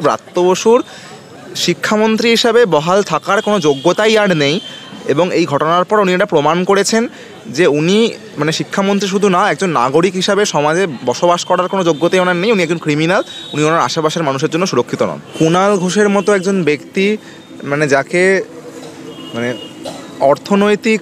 ব্রাত্য বসুর শিক্ষামন্ত্রী হিসাবে বহাল থাকার কোনো যোগ্যতাই আর নেই, এবং এই ঘটনার পর উনি এটা প্রমাণ করেছেন যে উনি মানে শিক্ষামন্ত্রী শুধু না, একজন নাগরিক হিসাবে সমাজে বসবাস করার কোনো যোগ্যতাই ওনার নেই। উনি একজন ক্রিমিনাল, উনি ওনার আশেপাশের মানুষের জন্য সুরক্ষিত নন। কুণাল ঘোষের মতো একজন ব্যক্তি মানে যাকে মানে অর্থনৈতিক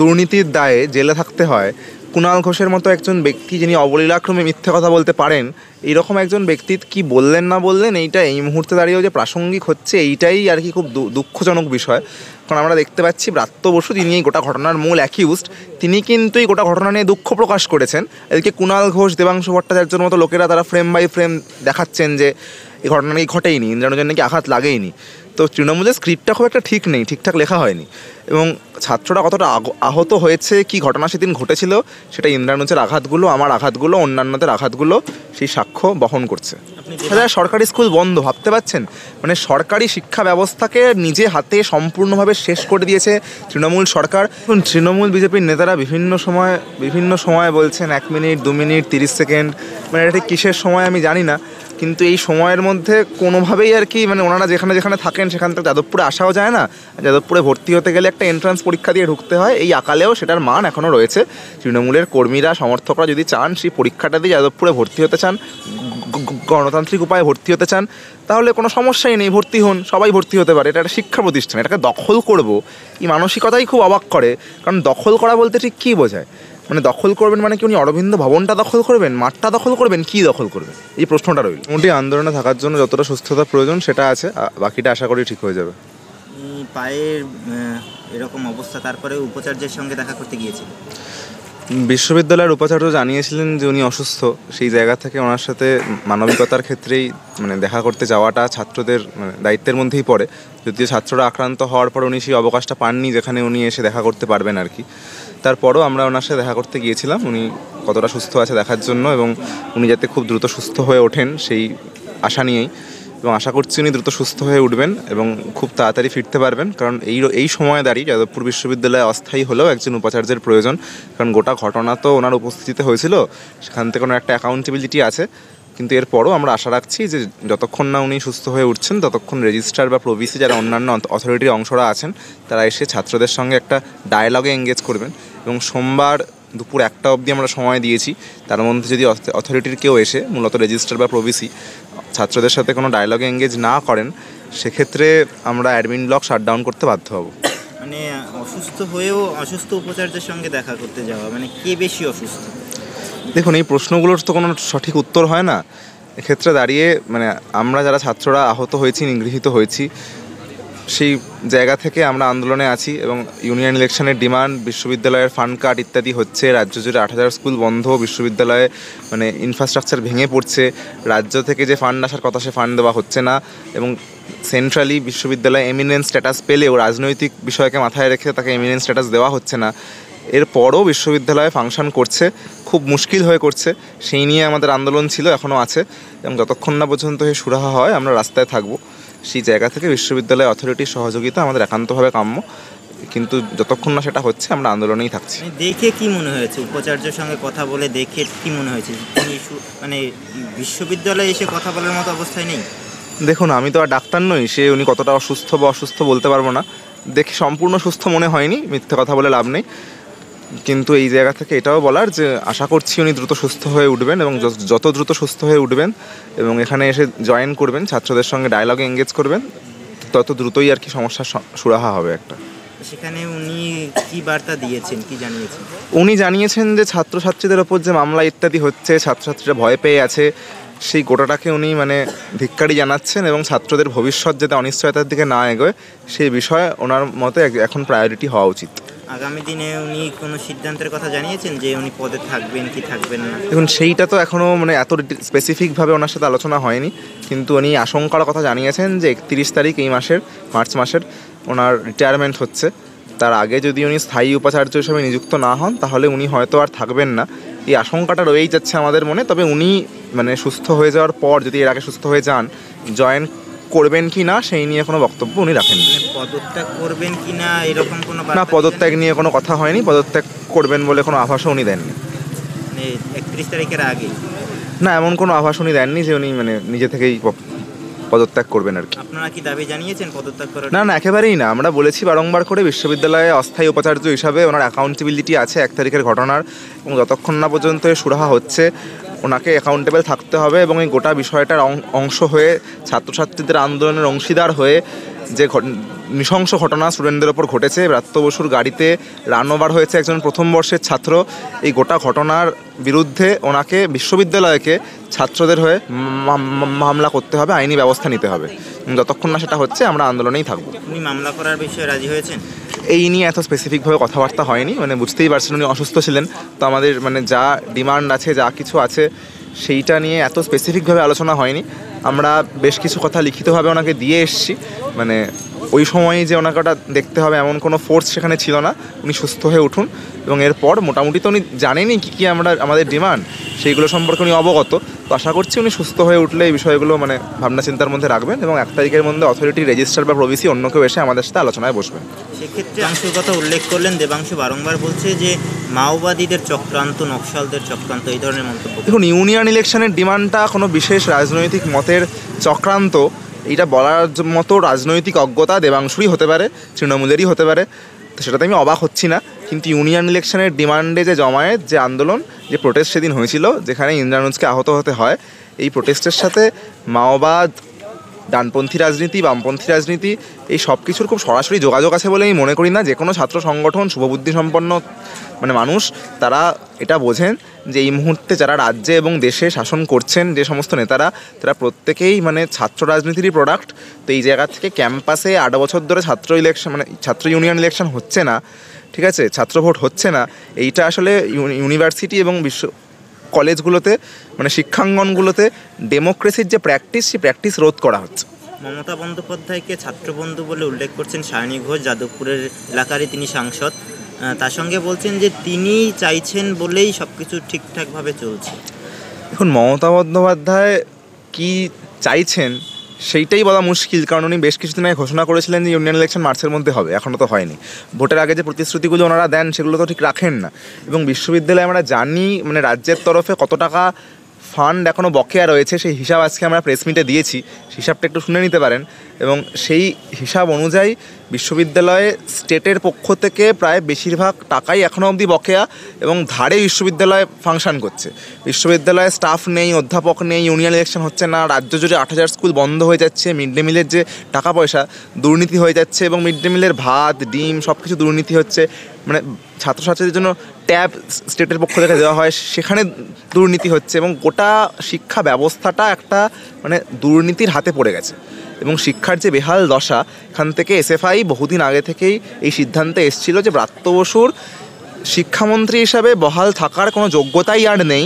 দুর্নীতির দায়ে জেলে থাকতে হয়, কুণাল ঘোষের মতো একজন ব্যক্তি যিনি অবলীলাক্রমে মিথ্যে কথা বলতে পারেন, এইরকম একজন ব্যক্তি কি বললেন না বললেন এইটা এই মুহূর্তে দাঁড়িয়েও যে প্রাসঙ্গিক হচ্ছে এইটাই আর কি খুব দুঃখজনক বিষয়। কারণ আমরা দেখতে পাচ্ছি ব্রাত্য বসু, যিনি এই গোটা ঘটনার মূল অ্যাকিউজড, তিনি কিন্তু এই গোটা ঘটনা নিয়ে দুঃখ প্রকাশ করেছেন। এদিকে কুণাল ঘোষ, দেবাংশু ভট্টাচার্যের মতো লোকেরা তারা ফ্রেম বাই ফ্রেম দেখাচ্ছেন যে এই ঘটনা নাকি ঘটেইনি, ইন্দ্রাণুজের নাকি আঘাত লাগেইনি। তো তৃণমূলের স্ক্রিপ্টটা খুব একটা ঠিক নেই, ঠিকঠাক লেখা হয়নি। এবং ছাত্ররা কতটা আহত হয়েছে, কি ঘটনা সেদিন ঘটেছিল, সেটা ইন্দ্রাণুজের আঘাতগুলো, আমার আঘাতগুলো, অন্যান্যদের আঘাতগুলো সেই সাক্ষ্য বহন করছে। সরকারি স্কুল বন্ধ, ভাবতে পারছেন? মানে সরকারি শিক্ষা ব্যবস্থাকে নিজে হাতে সম্পূর্ণভাবে শেষ করে দিয়েছে তৃণমূল সরকার। তৃণমূল বিজেপির নেতারা বিভিন্ন সময় বলছেন 1 মিনিট, 2 মিনিট, 30 সেকেন্ড, মানে এটা ঠিক কিসের সময় আমি জানি না, কিন্তু এই সময়ের মধ্যে কোনোভাবেই আর কি মানে ওনারা যেখানে যেখানে থাকেন সেখান থেকে যাদবপুরে আসাও যায় না। যাদবপুরে ভর্তি হতে গেলে একটা এন্ট্রান্স পরীক্ষা দিয়ে ঢুকতে হয়, এই আকালেও সেটার মান এখনও রয়েছে। তৃণমূলের কর্মীরা, সমর্থকরা যদি চান সেই পরীক্ষাটা দিয়ে যাদবপুরে ভর্তি হতে চান, গণতান্ত্রিক উপায়ে ভর্তি হতে চান, তাহলে কোনো সমস্যাই নেই, ভর্তি হন, সবাই ভর্তি হতে পারে। এটা একটা শিক্ষা প্রতিষ্ঠান, এটাকে দখল করব এই মানসিকতাই খুব অবাক করে। কারণ দখল করা বলতে ঠিক কী বোঝায়? মানে দখল করবেন মানে কি উনি অরবিন্দ ভবনটা দখল করবেন, মাঠটা দখল করবেন, কী দখল করবেন, এই প্রশ্নটা রইল। মোটামুটি আন্দোলনে থাকার জন্য যতটা সুস্থতা প্রয়োজন সেটা আছে, বাকিটা আশা করি ঠিক হয়ে যাবে। পায়ের এরকম অবস্থা, তারপরে উপাচার্যের সঙ্গে দেখা করতে গিয়েছিল। বিশ্ববিদ্যালয়ের উপাচার্য জানিয়েছিলেন যে উনি অসুস্থ। সেই জায়গা থেকে ওনার সাথে মানবিকতার ক্ষেত্রেই মানে দেখা করতে যাওয়াটা ছাত্রদের মানে দায়িত্বের মধ্যেই পড়ে। যদিও ছাত্ররা আক্রান্ত হওয়ার পর উনি সেই অবকাশটা পাননি যেখানে উনি এসে দেখা করতে পারবেন আর কি। তারপরও আমরা ওনার সাথে দেখা করতে গিয়েছিলাম, উনি কতটা সুস্থ আছে দেখার জন্য, এবং উনি যাতে খুব দ্রুত সুস্থ হয়ে ওঠেন সেই আশা নিয়েই। এবং আশা করছি উনি দ্রুত সুস্থ হয়ে উঠবেন এবং খুব তাড়াতাড়ি ফিরতে পারবেন। কারণ এই সময়ে দাঁড়িয়ে যাদবপুর বিশ্ববিদ্যালয়ে অস্থায়ী হলেও একজন উপাচার্যের প্রয়োজন। কারণ গোটা ঘটনা তো ওনার উপস্থিতিতে হয়েছিল, সেখান থেকে কোনো একটা অ্যাকাউন্টেবিলিটি আছে। কিন্তু এরপরও আমরা আশা রাখছি যে যতক্ষণ না উনি সুস্থ হয়ে উঠছেন ততক্ষণ রেজিস্ট্রার বা প্রভিসি যারা অন্যান্য অথরিটির অংশরা আছেন তারা এসে ছাত্রদের সঙ্গে একটা ডায়ালগে এঙ্গেজ করবেন। এবং সোমবার দুপুর 1টা অবধি আমরা সময় দিয়েছি, তার মধ্যে যদি অথরিটির কেউ এসে, মূলত রেজিস্ট্রার বা প্রভিসি, ছাত্রদের সাথে কোনো ডায়ালগে এঙ্গেজ না করেন, সেক্ষেত্রে আমরা অ্যাডমিন ব্লক শাটডাউন করতে বাধ্য হব। মানে অসুস্থ হয়েও অসুস্থ উপাচার্যের সঙ্গে দেখা করতে যাওয়া, মানে কে বেশি অসুস্থ? দেখুন, এই প্রশ্নগুলোর তো কোনো সঠিক উত্তর হয় না। এক্ষেত্রে দাঁড়িয়ে মানে আমরা যারা ছাত্ররা আহত হয়েছি, নিগৃহীত হয়েছি, সেই জায়গা থেকে আমরা আন্দোলনে আছি। এবং ইউনিয়ন ইলেকশনের ডিমান্ড, বিশ্ববিদ্যালয়ের ফান্ড কাট ইত্যাদি হচ্ছে, রাজ্য জুড়ে 8,000 স্কুল বন্ধ, বিশ্ববিদ্যালয়ে মানে ইনফ্রাস্ট্রাকচার ভেঙে পড়ছে, রাজ্য থেকে যে ফান্ড আসার কথা সে ফান্ড দেওয়া হচ্ছে না, এবং সেন্ট্রালি বিশ্ববিদ্যালয়ে এমিনেন্স স্ট্যাটাস পেলেও রাজনৈতিক বিষয়কে মাথায় রেখে তাকে এমিনেন্স স্ট্যাটাস দেওয়া হচ্ছে না। এরপরও বিশ্ববিদ্যালয়ে ফাংশন করছে, খুব মুশকিল হয়ে করছে। সেই নিয়ে আমাদের আন্দোলন ছিল, এখনও আছে, এবং যতক্ষণ না পর্যন্ত এই সুরাহা হয় আমরা রাস্তায় থাকবো। সেই জায়গা থেকে বিশ্ববিদ্যালয় অথরিটির সহযোগিতা আমাদের একান্তভাবে কাম্য, কিন্তু যতক্ষণ না সেটা হচ্ছে আমরা আন্দোলনেই থাকছি। দেখে কি মনে হয়েছে, উপাচার্যের সঙ্গে কথা বলে দেখে কি মনে হয়েছে তিনি মানে বিশ্ববিদ্যালয়ে এসে কথা বলার মতো অবস্থায় নেই? দেখুন, আমি তো আর ডাক্তার নই, উনি কতটা অসুস্থ বা অসুস্থ বলতে পারবো না। দেখে সম্পূর্ণ সুস্থ মনে হয়নি, মিথ্যে কথা বলে লাভ নেই। কিন্তু এই জায়গা থেকে এটাও বলার যে আশা করছি উনি দ্রুত সুস্থ হয়ে উঠবেন, এবং যত দ্রুত সুস্থ হয়ে উঠবেন এবং এখানে এসে জয়েন করবেন, ছাত্রদের সঙ্গে ডায়ালগে এঙ্গেজ করবেন, তত দ্রুতই আর কি সমস্যার সুরাহা হবে একটা। সেখানে উনি কি বার্তা দিয়েছেন, কি জানিয়েছেন? উনি জানিয়েছেন যে ছাত্রছাত্রীদের ওপর যে মামলা ইত্যাদি হচ্ছে, ছাত্রছাত্রীরা ভয় পেয়ে আছে, সেই গোটাটাকে উনি মানে ধিক্কারি জানাচ্ছেন, এবং ছাত্রদের ভবিষ্যৎ যাতে অনিশ্চয়তার দিকে না এগোয় সেই বিষয়ে ওনার মতে এখন প্রায়োরিটি হওয়া উচিত। আগামী দিনে উনি কোনো সিদ্ধান্তের কথা জানিয়েছেন যে উনি পদে থাকবেন কি থাকবেন না? দেখুন, সেইটা তো এখনও মানে এত স্পেসিফিকভাবে ওনার সাথে আলোচনা হয়নি, কিন্তু উনি আশঙ্কার কথা জানিয়েছেন যে 31 তারিখ এই মাসের, মার্চ মাসের ওনার রিটায়ারমেন্ট হচ্ছে। তার আগে যদি উনি স্থায়ী উপাচার্য হিসেবে নিযুক্ত না হন তাহলে উনি হয়তো আর থাকবেন না, এই আশঙ্কাটা রয়েই যাচ্ছে আমাদের মনে। তবে উনি মানে সুস্থ হয়ে যাওয়ার পর, যদি এর আগে সুস্থ হয়ে যান, জয়েন করবেন কি না সেই নিয়ে কোনো বক্তব্য উনি রাখেননি। পদত্যাগ করবেন কি না এরকম কোনো না, পদত্যাগ নিয়ে কোনো কথা হয়নি, পদত্যাগ করবেন বলে কোনো আভাসও উনি দেননি। 31 তারিখের আগে না, এমন কোনো আভাস উনি দেননি যে উনি মানে নিজে থেকেই পদত্যাগ করবেন আর কি। আপনারা কি দাবি জানিয়েছেন পদত্যাগ করার? না, একেবারেই না। আমরা বলেছি বারংবার করে বিশ্ববিদ্যালয়ে অস্থায়ী উপাচার্য হিসাবে ওনার অ্যাকাউন্টেবিলিটি আছে 1 তারিখের ঘটনার, এবং যতক্ষণ না পর্যন্ত সুরাহা হচ্ছে ওনাকে অ্যাকাউন্টেবল থাকতে হবে, এবং এই গোটা বিষয়টার অংশ হয়ে ছাত্রছাত্রীদের আন্দোলনের অংশীদার হয়ে যে নৃশংস ঘটনা স্টুডেন্টদের ওপর ঘটেছে, ব্রাত্য বসুর গাড়িতে রান ওভার হয়েছে একজন প্রথম বর্ষের ছাত্র, এই গোটা ঘটনার বিরুদ্ধে ওনাকে বিশ্ববিদ্যালয়কে ছাত্রদের হয়ে মামলা করতে হবে, আইনি ব্যবস্থা নিতে হবে। যতক্ষণ না সেটা হচ্ছে আমরা আন্দোলনেই থাকবো। উনি মামলা করার বিষয়ে রাজি হয়েছেন? এই নিয়ে এত স্পেসিফিকভাবে কথাবার্তা হয়নি, বুঝতেই পারছেন উনি অসুস্থ ছিলেন, তো আমাদের যা ডিমান্ড আছে, যা কিছু আছে সেইটা নিয়ে এত স্পেসিফিকভাবে আলোচনা হয়নি। আমরা বেশ কিছু কথা লিখিতভাবে ওনাকে দিয়ে এসেছি, ওই সময়ই যে ওনাকে ওটা দেখতে হবে এমন কোনো ফোর্স সেখানে ছিল না। উনি সুস্থ হয়ে উঠুন, এবং এরপর মোটামুটি তো উনি জানেনই কী আমাদের ডিমান্ড, সেইগুলো সম্পর্কে উনি অবগত। তো আশা করছি উনি সুস্থ হয়ে উঠলে এই বিষয়গুলো ভাবনা চিন্তার মধ্যে রাখবেন, এবং 1 তারিখের মধ্যে অথরিটি রেজিস্ট্রার বা প্রভিসি অন্য কেউ এসে আমাদের সাথে আলোচনায় বসবেন। সেক্ষেত্রে দেবাংশুর কথা উল্লেখ করলেন, দেবাংশু বারংবার বলছে যে মাওবাদীদের চক্রান্ত, নকশালদের চক্রান্ত, এই ধরনের মন্তব্য। দেখুন, ইউনিয়ন ইলেকশনের ডিমান্ডটা কোনো বিশেষ রাজনৈতিক মতের চক্রান্ত এটা বলার মতো রাজনৈতিক অজ্ঞতা দেবাংশুরই হতে পারে, তৃণমূলেরই হতে পারে, তো সেটাতে আমি অবাক হচ্ছি না। কিন্তু ইউনিয়ন ইলেকশনের ডিমান্ডে যে জমায়েত, যে আন্দোলন, যে প্রোটেস্ট সেদিন হয়েছিল, যেখানে ইন্দ্রানুজকে আহত হতে হয়, এই প্রোটেস্টের সাথে মাওবাদ, ডানপন্থী রাজনীতি, বামপন্থী রাজনীতি, এই সব কিছুর খুব সরাসরি যোগাযোগ আছে বলে আমি মনে করি না। যে কোনো ছাত্র সংগঠন, শুভবুদ্ধি সম্পন্ন মানুষ, তারা এটা বোঝেন যে এই মুহূর্তে যারা রাজ্যে এবং দেশে শাসন করছেন, যে সমস্ত নেতারা, তারা প্রত্যেকেই ছাত্র রাজনীতিরই প্রোডাক্ট। তো এই জায়গা থেকে ক্যাম্পাসে 8 বছর ধরে ছাত্র ইলেকশন ছাত্র ইউনিয়ন ইলেকশন হচ্ছে না, ঠিক আছে, ছাত্র ভোট হচ্ছে না, এইটা আসলে ইউনিভার্সিটি এবং বিশ্ব কলেজগুলোতে শিক্ষাঙ্গনগুলোতে ডেমোক্রেসির যে প্র্যাকটিস, সেই প্র্যাকটিস রোধ করা হচ্ছে। মমতা বন্দ্যোপাধ্যায়কে ছাত্রবন্ধু বলে উল্লেখ করছেন সায়নী ঘোষ, যাদবপুরের এলাকারই তিনি সাংসদ। তার সঙ্গে বলছেন যে তিনি চাইছেন বলেই সব কিছু ঠিকঠাকভাবে চলছে। এখন মমতা বন্দ্যোপাধ্যায় কী চাইছেন সেইটাই বলা মুশকিল, কারণ উনি বেশ কিছুদিন আগে ঘোষণা করেছিলেন যে ইউনিয়ন ইলেকশন মার্চের মধ্যে হবে, এখনও তো হয়নি। ভোটের আগে যে প্রতিশ্রুতিগুলো ওনারা দেন সেগুলো তো ঠিক রাখেন না, এবং বিশ্ববিদ্যালয়ে আমরা জানি রাজ্যের তরফে কত টাকা ফান্ড এখনও বকেয়া রয়েছে, সেই হিসাব আজকে আমরা প্রেস মিটে দিয়েছি, হিসাবটা একটু শুনে নিতে পারেন। এবং সেই হিসাব অনুযায়ী বিশ্ববিদ্যালয়ে স্টেটের পক্ষ থেকে প্রায় বেশিরভাগ টাকাই এখনও অবধি বকেয়া, এবং ধারে বিশ্ববিদ্যালয় ফাংশন করছে। বিশ্ববিদ্যালয়ে স্টাফ নেই, অধ্যাপক নেই, ইউনিয়ন ইলেকশন হচ্ছে না, রাজ্য জুড়ে 8000 স্কুল বন্ধ হয়ে যাচ্ছে, মিড ডে মিলের যে টাকা পয়সা দুর্নীতি হয়ে যাচ্ছে, এবং মিড ডে মিলের ভাত, ডিম সব কিছু দুর্নীতি হচ্ছে, ছাত্রছাত্রীদের জন্য ট্যাব স্টেটের পক্ষ থেকে দেওয়া হয়, সেখানে দুর্নীতি হচ্ছে, এবং গোটা শিক্ষা ব্যবস্থাটা একটা দুর্নীতির হাতে পড়ে গেছে। এবং শিক্ষার যে বেহাল দশা, এখান থেকে এসএফআই বহুদিন আগে থেকেই এই সিদ্ধান্তে এসেছিল যে ব্রাত্য বসুর শিক্ষামন্ত্রী হিসাবে বহাল থাকার কোনো যোগ্যতাই আর নেই,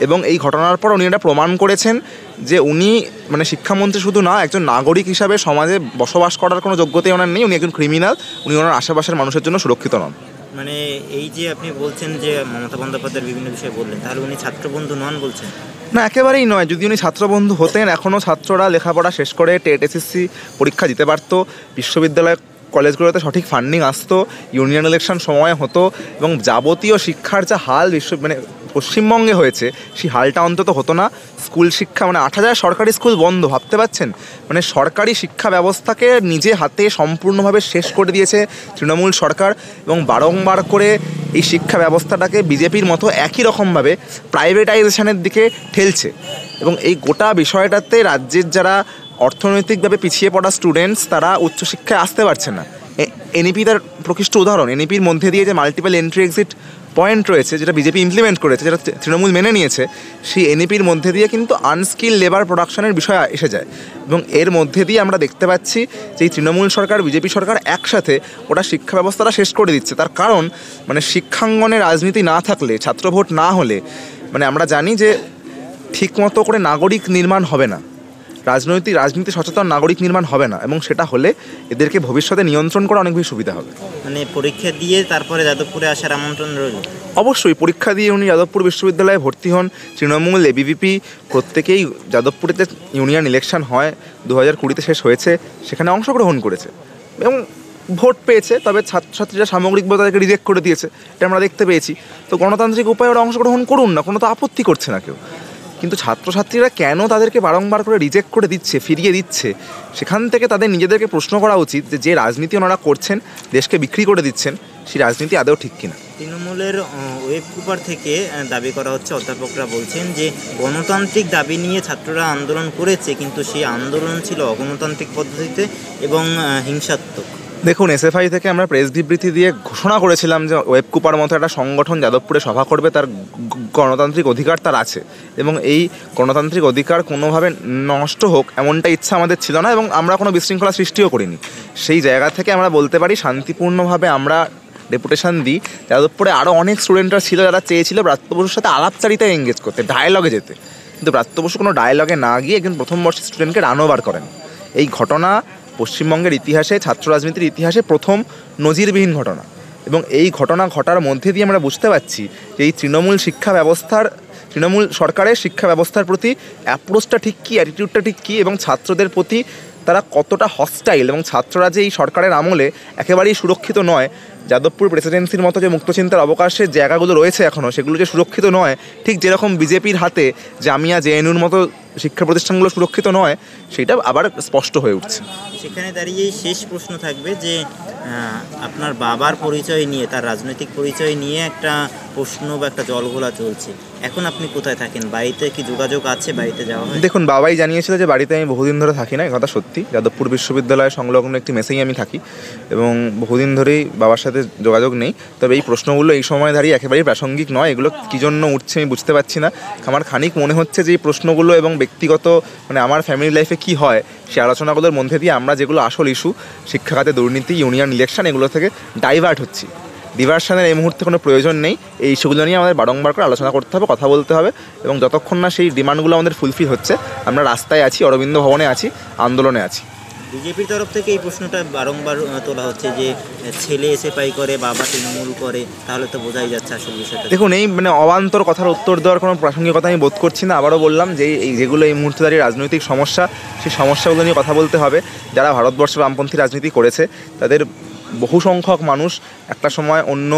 এবং এই ঘটনার পর উনি এটা প্রমাণ করেছেন যে উনি শিক্ষামন্ত্রী শুধু না, একজন নাগরিক হিসাবে সমাজে বসবাস করার কোনো যোগ্যতাই ওনার নেই, উনি একজন ক্রিমিনাল, উনি ওনার আশেপাশের মানুষের জন্য সুরক্ষিত নন। এই যে আপনি বলছেন যে মমতা বন্দ্যোপাধ্যায়ের বিভিন্ন বিষয়ে বললেন, তাহলে উনি ছাত্রবন্ধু নন বলছেন? না, একেবারেই নয়। যদি উনি ছাত্রবন্ধু হতেন, এখনও ছাত্ররা লেখাপড়া শেষ করে টেট এসএসসি পরীক্ষা দিতে পারতো, বিশ্ববিদ্যালয় কলেজগুলোতে সঠিক ফান্ডিং আসতো, ইউনিয়ন ইলেকশন সময় হতো, এবং যাবতীয় শিক্ষার যা হাল পশ্চিমবঙ্গে হয়েছে সেই হালটা অন্তত হতো না। স্কুল শিক্ষা 8000 সরকারি স্কুল বন্ধ, ভাবতে পারছেন? সরকারি শিক্ষা ব্যবস্থাকে নিজে হাতে সম্পূর্ণভাবে শেষ করে দিয়েছে তৃণমূল সরকার, এবং বারংবার করে এই শিক্ষা ব্যবস্থাটাকে বিজেপির মতো একই রকমভাবে প্রাইভেটাইজেশনের দিকে ঠেলছে। এবং এই গোটা বিষয়টাতে রাজ্যের যারা অর্থনৈতিকভাবে পিছিয়ে পড়া স্টুডেন্টস, তারা উচ্চশিক্ষায় আসতে পারছে না। এনইপি তার প্রকৃষ্ট উদাহরণ। এনইপির মধ্যে দিয়ে যে মাল্টিপল এন্ট্রি এক্সিট পয়েন্ট রয়েছে, যেটা বিজেপি ইমপ্লিমেন্ট করেছে, যেটা তৃণমূল মেনে নিয়েছে, সেই এনইপির মধ্যে দিয়ে কিন্তু আনস্কিল লেবার প্রোডাকশনের বিষয় এসে যায়। এবং এর মধ্যে দিয়ে আমরা দেখতে পাচ্ছি যে এই তৃণমূল সরকার, বিজেপি সরকার একসাথে ওটা শিক্ষা ব্যবস্থাটা শেষ করে দিচ্ছে। তার কারণ শিক্ষাঙ্গনে রাজনীতি না থাকলে, ছাত্র ভোট না হলে, আমরা জানি যে ঠিকমতো করে নাগরিক নির্মাণ হবে না, রাজনীতি সচেতন নাগরিক নির্মাণ হবে না, এবং সেটা হলে এদেরকে ভবিষ্যতে নিয়ন্ত্রণ করা অনেক বেশি সুবিধা হবে। পরীক্ষা দিয়ে তারপরে যাদবপুরে আসার আমন্ত্রণ রইল? অবশ্যই পরীক্ষা দিয়ে উনি যাদবপুর বিশ্ববিদ্যালয়ে ভর্তি হন। তৃণমূল, এবিভিপি প্রত্যেকেই যাদবপুরেতে ইউনিয়ন ইলেকশন হয় 2020-তে শেষ হয়েছে, সেখানে অংশগ্রহণ করেছে এবং ভোট পেয়েছে। তবে ছাত্রছাত্রীরা সামগ্রিকভাবে তাদেরকে রিজেক্ট করে দিয়েছে, এটা আমরা দেখতে পেয়েছি। তো গণতান্ত্রিক উপায়ে ওরা অংশগ্রহণ করুন না, কোনো তো আপত্তি করছে না কেউ। কিন্তু ছাত্রছাত্রীরা কেন তাদেরকে বারংবার করে রিজেক্ট করে দিচ্ছে, ফিরিয়ে দিচ্ছে, সেখান থেকে তাদের নিজেদেরকে প্রশ্ন করা উচিত যে রাজনীতি ওনারা করছেন, দেশকে বিক্রি করে দিচ্ছেন, সেই রাজনীতি আদৌ ঠিক কিনা। তৃণমূলের ওয়েব কুপার থেকে দাবি করা হচ্ছে, অধ্যাপকরা বলছেন যে গণতান্ত্রিক দাবি নিয়ে ছাত্ররা আন্দোলন করেছে, কিন্তু সেই আন্দোলন ছিল অগণতান্ত্রিক পদ্ধতিতে এবং হিংসাত্মক। দেখুন, এসএফআই থেকে আমরা প্রেস বিবৃতি দিয়ে ঘোষণা করেছিলাম যে ওয়েব কুপার মতো একটা সংগঠন যাদবপুরে সভা করবে, তার গণতান্ত্রিক অধিকার তার আছে, এবং এই গণতান্ত্রিক অধিকার কোনোভাবে নষ্ট হোক এমনটা ইচ্ছা আমাদের ছিল না, এবং আমরা কোনো বিশৃঙ্খলা সৃষ্টিও করিনি। সেই জায়গা থেকে আমরা বলতে পারি শান্তিপূর্ণভাবে আমরা ডেপুটেশন দিই। যাদবপুরে আরও অনেক স্টুডেন্টরা ছিল যারা চেয়েছিল ব্রাত্য বসুর সাথে আলাপচারিতায় এঙ্গেজ করতে, ডায়ালগে যেতে, কিন্তু ব্রাত্য বসু কোনো ডায়ালগে না গিয়ে একজন প্রথম বর্ষের স্টুডেন্টকে রান ওভার করেন। এই ঘটনা পশ্চিমবঙ্গের ইতিহাসে, ছাত্র রাজনীতির ইতিহাসে প্রথম নজিরবিহীন ঘটনা, এবং এই ঘটনা ঘটার মধ্যে দিয়ে আমরা বুঝতে পারছি যে এই তৃণমূল সরকারের শিক্ষা ব্যবস্থার প্রতি অ্যাপ্রোচটা ঠিক কী, অ্যাটিটিউডটা ঠিক কী, এবং ছাত্রদের প্রতি তারা কতটা হস্টাইল, এবং ছাত্ররা যে এই সরকারের আমলে একেবারেই সুরক্ষিত নয়। যাদবপুর প্রেসিডেন্সির মতো যে মুক্তচিন্তার অবকাশের জায়গাগুলো রয়েছে এখনও, সেগুলো যে সুরক্ষিত নয়, ঠিক যেরকম বিজেপির হাতে জামিয়া, জেএনইউর মতো শিক্ষা প্রতিষ্ঠানগুলো সুরক্ষিত নয়, সেটা আবার স্পষ্ট হয়ে উঠছে। সেখানে দাঁড়িয়েই শেষ প্রশ্ন থাকবে যে আপনার বাবার পরিচয় নিয়ে, তার রাজনৈতিক পরিচয় নিয়ে একটা প্রশ্ন বা একটা জলঘোলা চলছে। এখন আপনি কোথায় থাকেন? বাড়িতে কি যোগাযোগ আছে? বাড়িতে যাওয়া হয়? দেখুন, বাবাই জানিয়েছিল যে বাড়িতে আমি বহুদিন ধরে থাকি না, কথা সত্যি। যাদবপুর বিশ্ববিদ্যালয় সংলগ্ন একটি মেসেই আমি থাকি, এবং বহুদিন ধরেই বাবার সাথে যোগাযোগ নেই। তবে এই প্রশ্নগুলো এই সময় দাঁড়িয়ে একেবারেই প্রাসঙ্গিক নয়। এগুলো কী জন্য উঠছে আমি বুঝতে পারছি না। আমার খানিক মনে হচ্ছে যে এই প্রশ্নগুলো এবং ব্যক্তিগত, মানে আমার ফ্যামিলি লাইফে কী হয়, সেই আলোচনাগুলোর মধ্যে দিয়ে আমরা যেগুলো আসল ইস্যু, শিক্ষাখাতে দুর্নীতি, ইউনিয়ন ইলেকশন, এগুলো থেকে ডাইভার্ট হচ্ছি। ডিভার্সনের এই মুহূর্তে কোনো প্রয়োজন নেই। এই ইস্যুগুলো নিয়ে আমাদের বারংবার করে আলোচনা করতে হবে, কথা বলতে হবে, এবং যতক্ষণ না সেই ডিমান্ডগুলো আমাদের ফুলফিল হচ্ছে, আমরা রাস্তায় আছি, অরবিন্দ ভবনে আছি, আন্দোলনে আছি। বিজেপির তরফ থেকে এই প্রশ্নটা বারংবার তোলা হচ্ছে যে ছেলে এসএফআই করে, বাবা তৃণমূল করে, তাহলে তো বোঝাই যাচ্ছে আসল বিষয়টা। দেখুন, এই মানে অবান্তর কথার উত্তর দেওয়ার কোনো প্রাসঙ্গিকতা আমি বোধ করছি না। আবারও বললাম যে যেগুলো এই মুহূর্তে দাঁড়িয়ে রাজনৈতিক সমস্যা, সেই সমস্যাগুলো নিয়ে কথা বলতে হবে। যারা ভারতবর্ষে বামপন্থী রাজনীতি করেছে, তাদের বহু সংখ্যক মানুষ একটা সময় অন্য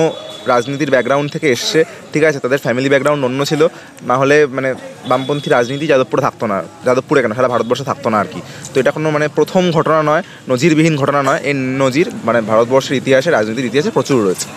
রাজনীতির ব্যাকগ্রাউন্ড থেকে এসছে, ঠিক আছে, তাদের ফ্যামিলি ব্যাকগ্রাউন্ড অন্য ছিল, না হলে মানে বামপন্থী রাজনীতি যাদবপুরে থাকতো না, যাদবপুরে কেন সারা ভারতবর্ষে থাকতো না আর কি। তো এটা কোনো মানে প্রথম ঘটনা নয়, নজিরবিহীন ঘটনা নয়। এর নজির মানে ভারতবর্ষের ইতিহাসে, রাজনীতির ইতিহাসে প্রচুর রয়েছে।